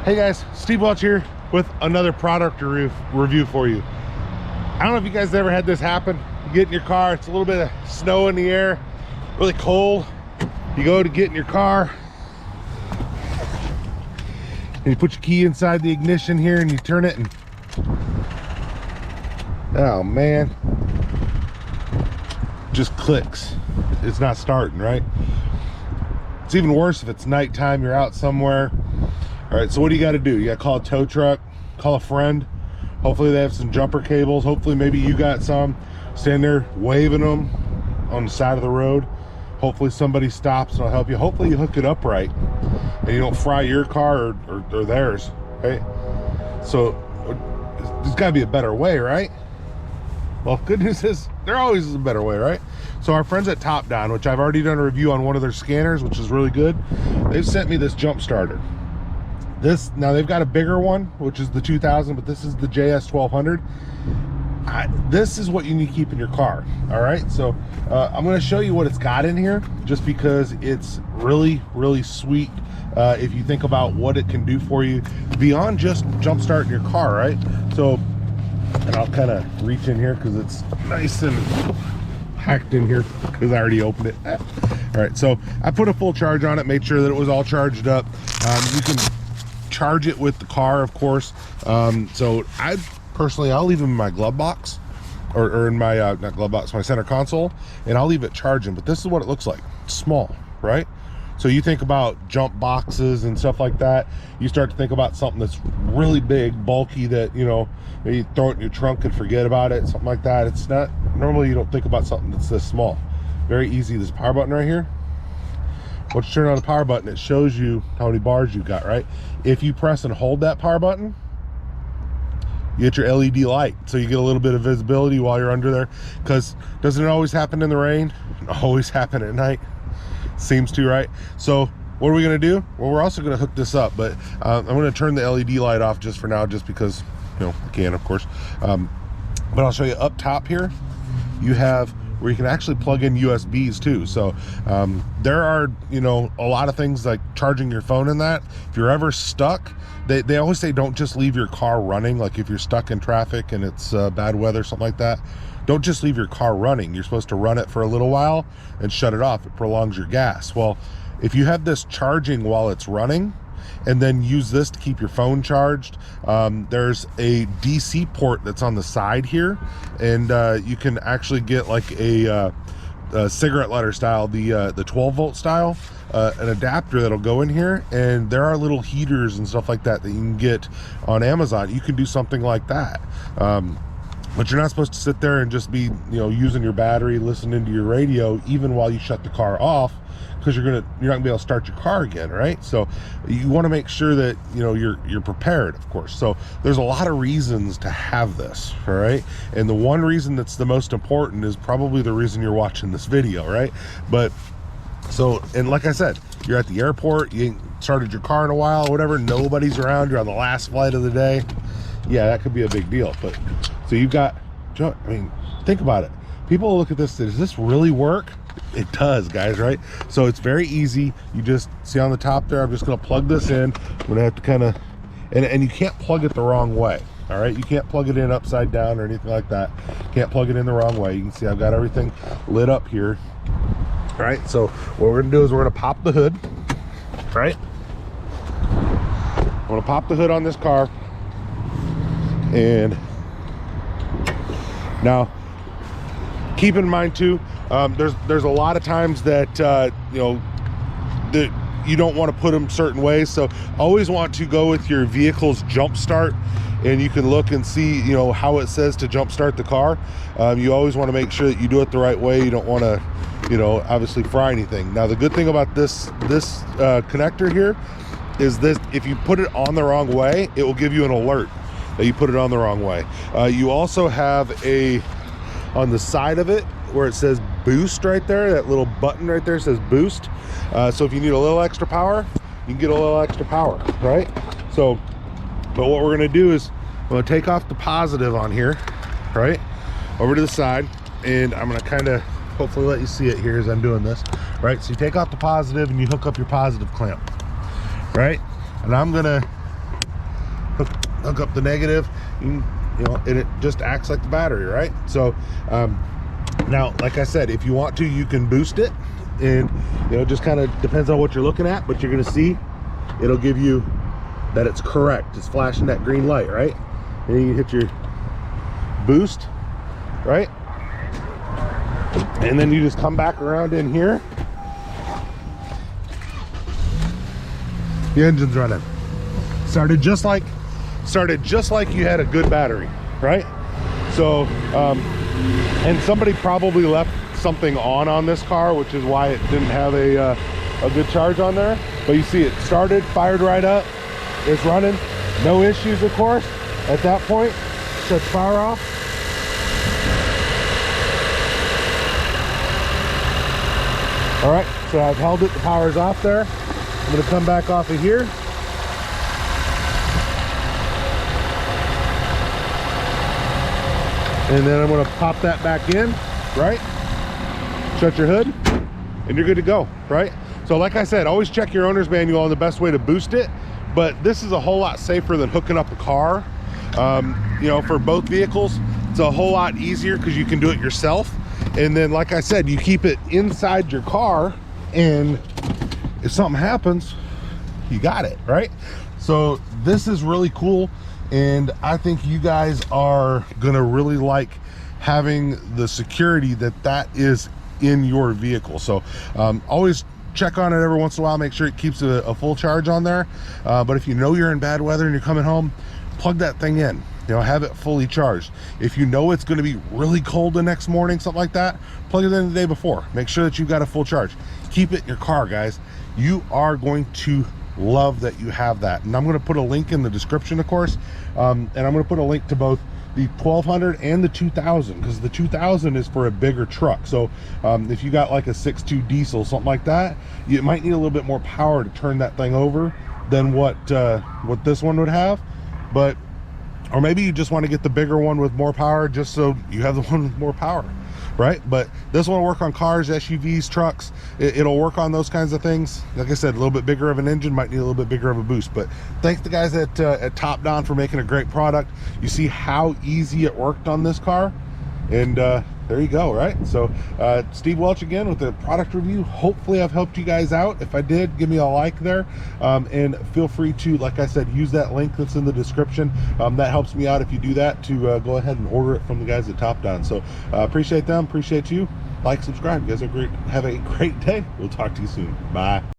Hey guys, Steve Welch here with another product review for you. I don't know if you guys ever had this happen. You get in your car, it's a little bit of snow in the air, really cold. You go to get in your car and you put your key inside the ignition here and you turn it and oh man, just clicks. It's not starting, right? It's even worse if it's nighttime, you're out somewhere. All right, so what do you got to do? You got to call a tow truck, call a friend. Hopefully they have some jumper cables. Hopefully maybe you got some. Stand there waving them on the side of the road. Hopefully somebody stops and will help you. Hopefully you hook it up right and you don't fry your car or theirs, right? So there's got to be a better way, right? Well, good news is there always is a better way, right? So our friends at TopDon, which I've already done a review on one of their scanners, which is really good, they've sent me this jump starter. Now they've got a bigger one, which is the 2000, but this is the JS 1200. This is what you need to keep in your car. All right, so I'm going to show you what it's got in here, just because it's really, really sweet. If you think about what it can do for you beyond just jump starting your car, right? So, and I'll kind of reach in here because it's nice and hacked in here because I already opened it. All right, so I put a full charge on it, made sure that it was all charged up. You can charge it with the car, of course. So I personally, I'll leave them in my glove box or in my not glove box, my center console, and I'll leave it charging. But this is what it looks like. It's small, right? So you think about jump boxes and stuff like that, you start to think about something that's really big, bulky, that, you know, you throw it in your trunk and forget about it, something like that. It's not, normally you don't think about something that's this small. Very easy. This power button right here, once you turn on the power button, it shows you how many bars you've got, right? If you press and hold that power button, you get your LED light, so you get a little bit of visibility while you're under there. Because doesn't it always happen in the rain? It always happen at night. Seems to, right? So what are we gonna do? Well, we're also gonna hook this up, but I'm gonna turn the LED light off just for now, just because, you know, I can, of course. But I'll show you up top here. You have where you can actually plug in USBs too. So there are, you know, a lot of things like charging your phone in that. If you're ever stuck, they always say don't just leave your car running. Like if you're stuck in traffic and it's bad weather, something like that, don't just leave your car running. You're supposed to run it for a little while and shut it off. It prolongs your gas. Well, if you have this charging while it's running and then use this to keep your phone charged, there's a DC port that's on the side here, and you can actually get like a cigarette lighter style, the 12 volt style, an adapter that'll go in here, and there are little heaters and stuff like that that you can get on Amazon. You can do something like that. But you're not supposed to sit there and just be, you know, using your battery, listening to your radio, even while you shut the car off, because you're not gonna be able to start your car again, right? So you want to make sure that, you know, you're prepared, of course. So there's a lot of reasons to have this, all right? And the one reason that's the most important is probably the reason you're watching this video, right? But so, and like I said, you're at the airport, you ain't started your car in a while, whatever, nobody's around, you're on the last flight of the day. Yeah, that could be a big deal. But so you've got, I mean, think about it. People look at this, does this really work? It does, guys, right? So it's very easy. You just see on the top there, I'm just gonna plug this in. I'm gonna have to kind of, and you can't plug it the wrong way, all right? You can't plug it in upside down or anything like that. Can't plug it in the wrong way. You can see I've got everything lit up here. All right, so what we're gonna do is we're gonna pop the hood, right? I'm gonna pop the hood on this car. And now keep in mind too, there's a lot of times that you know, that you don't want to put them certain ways. So always want to go with your vehicle's jump start, and you can look and see, you know, how it says to jump start the car. You always want to make sure that you do it the right way. You don't want to, you know, obviously fry anything. Now the good thing about this connector here is this: if you put it on the wrong way, it will give you an alert that you put it on the wrong way. You also have on the side of it where it says boost right there, that little button right there says boost. So if you need a little extra power, you can get a little extra power, right? So, but what we're gonna do is I'm gonna take off the positive on here, right, over to the side, and I'm gonna kind of hopefully let you see it here as I'm doing this, right? So you take off the positive and you hook up your positive clamp, right? And I'm gonna hook up the negative, you know, and it just acts like the battery, right? So now, like I said, if you want to, you can boost it, and you know, just kind of depends on what you're looking at, but you're gonna see it'll give you that it's correct. It's flashing that green light, right? And then you hit your boost, right? And then you just come back around in here. The engine's running. Started just like you had a good battery, right? So and somebody probably left something on this car, which is why it didn't have a good charge on there. But you see it started, fired right up, it's running, no issues, of course. At that point, shut the power off. All right, so I've held it, the power's off there. I'm gonna come back off of here. And then I'm gonna pop that back in, right? Shut your hood, and you're good to go, right? So like I said, always check your owner's manual on the best way to boost it, but this is a whole lot safer than hooking up a car. You know, for both vehicles, it's a whole lot easier because you can do it yourself. And then, like I said, you keep it inside your car, and if something happens, you got it, right? So this is really cool, and I think you guys are gonna really like having the security that is in your vehicle. So always check on it every once in a while, make sure it keeps a full charge on there. But if you know you're in bad weather and you're coming home, plug that thing in, you know, have it fully charged. If you know it's going to be really cold the next morning, something like that, plug it in the day before. Make sure that you've got a full charge. Keep it in your car, guys. You are going to love that you have that. And I'm going to put a link in the description, of course, and I'm going to put a link to both the 1200 and the 2000, because the 2000 is for a bigger truck. So if you got like a 6.2 diesel, something like that, you might need a little bit more power to turn that thing over than what this one would have. But or maybe you just want to get the bigger one with more power, just so you have the one with more power, right? But this one will work on cars, SUVs, trucks. It'll work on those kinds of things. Like I said, a little bit bigger of an engine might need a little bit bigger of a boost. But thanks to the guys at TopDon for making a great product. You see how easy it worked on this car, and there you go, right? So Steve Welch again with the product review. Hopefully I've helped you guys out. If I did, give me a like there, and feel free to, like I said, use that link that's in the description. That helps me out if you do that, to go ahead and order it from the guys at TopDon. So appreciate them, appreciate you. Like, subscribe. You guys are great. Have a great day. We'll talk to you soon. Bye.